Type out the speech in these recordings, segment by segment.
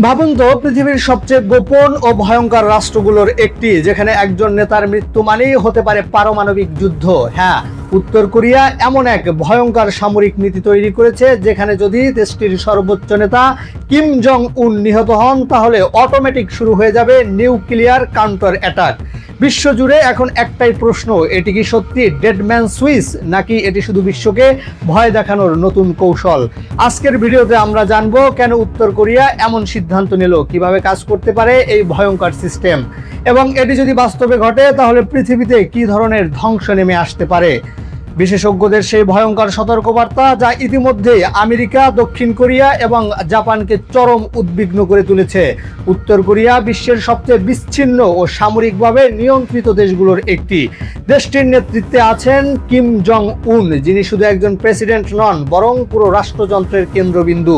ভাবুন তো, পৃথিবীর সবচেয়ে গোপন ও ভয়ঙ্কর রাষ্ট্রগুলোর একটি, যেখানে একজন নেতার মৃত্যু মানেই হতে পারে পারমাণবিক যুদ্ধ। হ্যাঁ, উত্তর কোরিয়া এমন এক ভয়ঙ্কর সামরিক নীতি তৈরি করেছে যেখানে যদি দেশটির সর্বোচ্চ নেতা কিম জং উন নিহত হন, তাহলে অটোমেটিক শুরু হয়ে যাবে নিউক্লিয়ার কাউন্টার অ্যাটাক। বিশ্বজুড়ে এখন একটাই প্রশ্ন, এটি কি সত্যি ডেড ম্যান সুইচ, নাকি এটি শুধু বিশ্বকে ভয় দেখানোর নতুন কৌশল? আজকের ভিডিওতে আমরা জানবো কেন উত্তর কোরিয়া এমন সিদ্ধান্ত নিল, কিভাবে কাজ করতে পারে এই ভয়ঙ্কর সিস্টেম, এবং এটি যদি বাস্তবে ঘটে তাহলে পৃথিবীতে কি ধরনের ধ্বংস নেমে আসতে পারে। বিশেষজ্ঞদের সেই ভয়ঙ্কর সতর্কবার্তা যা ইতিমধ্যে আমেরিকা, দক্ষিণ কোরিয়া এবং জাপানকে চরম উদ্বিগ্ন করে তুলেছে। উত্তর কোরিয়া বিশ্বের সবচেয়ে বিচ্ছিন্ন ও সামরিকভাবে নিয়ন্ত্রিত দেশগুলোর একটি। দেশটির নেতৃত্বে আছেন কিম জং উন, যিনি শুধু একজন প্রেসিডেন্ট নন, বরং পুরো রাষ্ট্রযন্ত্রের কেন্দ্রবিন্দু।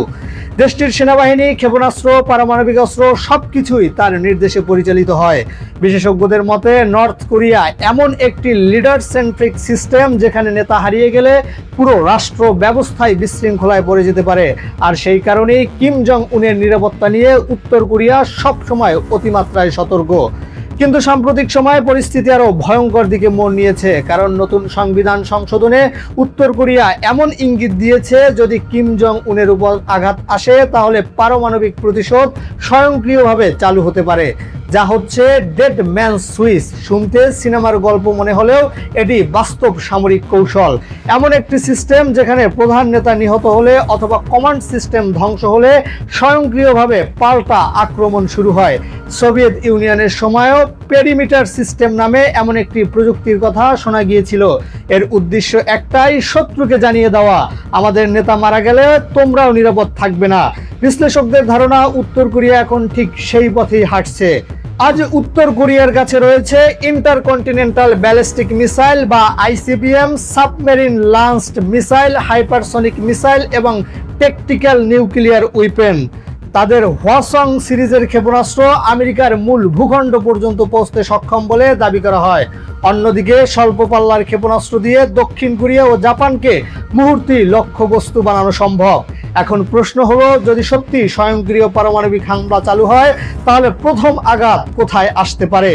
দেশটির সেনাবাহিনী, ক্ষেপণাস্ত্র, পারমাণবিক অস্ত্র সবকিছুই তার নির্দেশে পরিচালিত হয়। বিশেষজ্ঞদের মতে নর্থ কোরিয়া এমন একটি লিডার সেন্ট্রিক সিস্টেম যেখানে নেতা হারিয়ে গেলে পুরো রাষ্ট্র ব্যবস্থায় বিশৃঙ্খলায় পড়ে যেতে পারে। আর সেই কারণেই কিম জং উনের নিরাপত্তা নিয়ে উত্তর কোরিয়া সবসময় অতিমাত্রায় সতর্ক। কিন্তু সাম্প্রতিক সময়ে পরিস্থিতি আরো ভয়ঙ্কর দিকে মোড় নিয়েছে, কারণ নতুন সংবিধান সংশোধনে উত্তর কোরিয়া এমন ইঙ্গিত দিয়েছে যদি কিম জং উনের উপর আঘাত আসে তাহলে পারমাণবিক প্রতিশোধ স্বয়ংক্রিয়ভাবে চালু হতে পারে, যা হচ্ছে ডেড ম্যান সুইচ। শুনতে সিনেমার গল্প মনে হলেও এটি বাস্তব সামরিক কৌশল। এমন একটি সিস্টেম যেখানে প্রধান নেতা নিহত হলে অথবা কমান্ড সিস্টেম ধ্বংস হলে স্বয়ংক্রিয়ভাবে পাল্টা আক্রমণ শুরু হয়। সোভিয়েত ইউনিয়নের সময়ও পেরিমিটার সিস্টেম নামে এমন একটি প্রযুক্তির কথা শোনা গিয়েছিল। এর উদ্দেশ্য একটাই, শত্রুকে জানিয়ে দেওয়া আমাদের নেতা মারা গেলে তোমরাও নিরাপদ থাকবে না। বিশ্লেষকদের ধারণা উত্তর কোরিয়া এখন ঠিক সেই পথেই হাঁটছে। আজ উত্তর কোরিয়ার কাছে রয়েছে ইন্টারকন্টিনেন্টাল ব্যালিস্টিক মিসাইল বা ICBM, submarine launched missile, hypersonic missile এবং ট্যাকটিক্যাল নিউক্লিয়ার উইপেন। তাদের হওয়াসং সিরিজের ক্ষেপণাস্ত্র আমেরিকার মূল ভূখণ্ড পর্যন্ত পৌঁছতে সক্ষম বলে দাবি করা হয়। অন্যদিকে স্বল্প পাল্লার ক্ষেপণাস্ত্র দিয়ে দক্ষিণ কোরিয়া ও জাপানকে মুহূর্তেই লক্ষ্যবস্তু বানানো সম্ভব। এখন প্রশ্ন হলো, যদি সত্যি স্বয়ংক্রিয় পারমাণবিক হামলা চালু হয় তাহলে প্রথম আঘাত কোথায় আসতে পারে?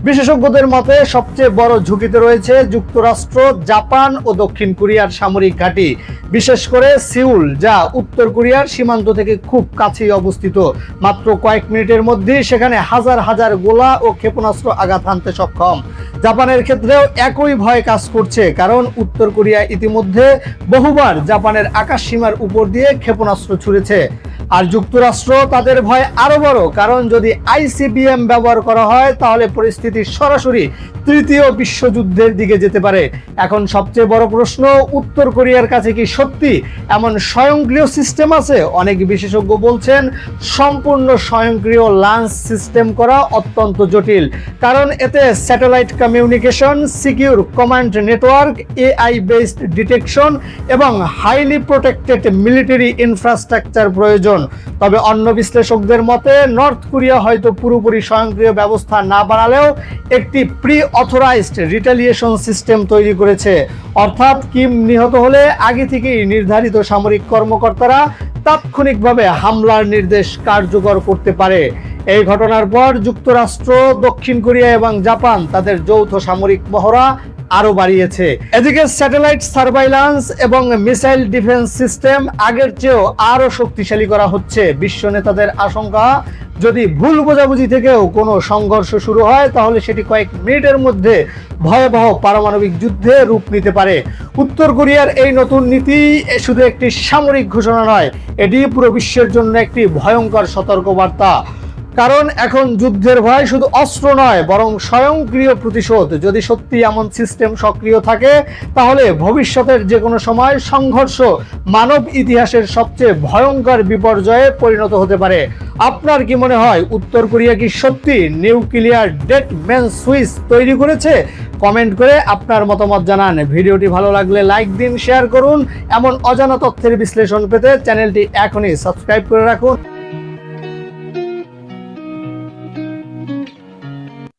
বিশেষজ্ঞদের মতে সবচেয়ে বড় ঝুঁকিতে রয়েছে যুক্তরাষ্ট্র, জাপান ও দক্ষিণ কোরিয়ার সামরিক ঘাঁটি, বিশেষ করে সিউল, যা উত্তর কোরিয়ার সীমান্ত থেকে খুব কাছেই অবস্থিত। মাত্র কয়েক মিনিটের মধ্যেই সেখানে হাজার হাজার গোলা ও ক্ষেপণাস্ত্র আঘাত হানতে সক্ষম। জাপানের ক্ষেত্রেও একই ভয় কাজ করছে, কারণ উত্তর কোরিয়া ইতিমধ্যে বহুবার জাপানের আকাশ সীমার উপর দিয়ে ক্ষেপণাস্ত্র ছুড়েছে। আর যুক্তরাষ্ট্র, তাদের ভয় আরো বড়, কারণ যদি আইসিবিএম ব্যবহার করা হয় তাহলে পরিস্থিতি সরাসরি তৃতীয় বিশ্বযুদ্ধের দিকে যেতে পারে। এখন সবচেয়ে বড় প্রশ্ন, উত্তর কোরিয়ার কাছে কি সত্যি এমন স্বয়ংক্রিয় সিস্টেম আছে? অনেক বিশেষজ্ঞ বলছেন সম্পূর্ণ স্বয়ংক্রিয় লঞ্চ সিস্টেম করা অত্যন্ত জটিল, কারণ এতে satellite communication, secure command network, AI based detection এবং হাইলি প্রোটেক্টেড মিলিটারি ইনফ্রাস্ট্রাকচার প্রয়োজন। তবে অন্য বিশ্লেষকদের মতে নর্থ কোরিয়া হয়তো পুরোপুরি স্বয়ংক্রিয় ব্যবস্থা না বানালেও একটি প্রি অথরাইজড রিটালিয়েশন সিস্টেম তৈরি করেছে। অর্থাৎ কিম নিহত হলে আগে থেকেই নির্ধারিত সামরিক কর্মকর্তারা তাৎক্ষণিকভাবে হামলার নির্দেশ কার্যকর করতে পারে। এই ঘটনার পর যুক্তরাষ্ট্র, দক্ষিণ কোরিয়া এবং জাপান তাদের যৌথ সামরিক মহড়া আরো বাড়িয়েছে। এদিকে স্যাটেলাইট সার্ভাইলান্স এবং মিসাইল ডিফেন্স সিস্টেম আগের চেয়েও আরো শক্তিশালী করা হচ্ছে। বিশ্ব নেতাদের আশঙ্কা, যদি ভুল বোঝাবুঝি থেকেও কোনো সংঘর্ষ শুরু হয় তাহলে সেটি কয়েক মিনিটের মধ্যে ভয়াবহ পারমাণবিক যুদ্ধে রূপ নিতে পারে। উত্তর কোরিয়ার এই নতুন নীতি শুধু একটি সামরিক ঘোষণা নয়, এটি পুরো বিশ্বের জন্য একটি ভয়ঙ্কর সতর্কবার্তা। কারণ এখন যুদ্ধের ভয় শুধু অস্ত্র নয়, বরং স্বয়ংক্রিয় প্রতিশোধ। যদি সত্যি এমন সিস্টেম সক্রিয় থাকে তাহলে ভবিষ্যতের যে কোনো সময় সংঘর্ষ মানব ইতিহাসের সবচেয়ে ভয়ঙ্কর বিপর্যয়ে পরিণত হতে পারে। আপনার কি মনে হয়, উত্তর কোরিয়া কি সত্যি নিউক্লিয়ার ডেড ম্যান সুইচ তৈরি করেছে? কমেন্ট করে আপনার মতামত জানান। ভিডিওটি ভালো লাগলে লাইক দিন, শেয়ার করুন। এমন অজানা তথ্যের বিশ্লেষণ পেতে চ্যানেলটি এখনই সাবস্ক্রাইব করে রাখুন।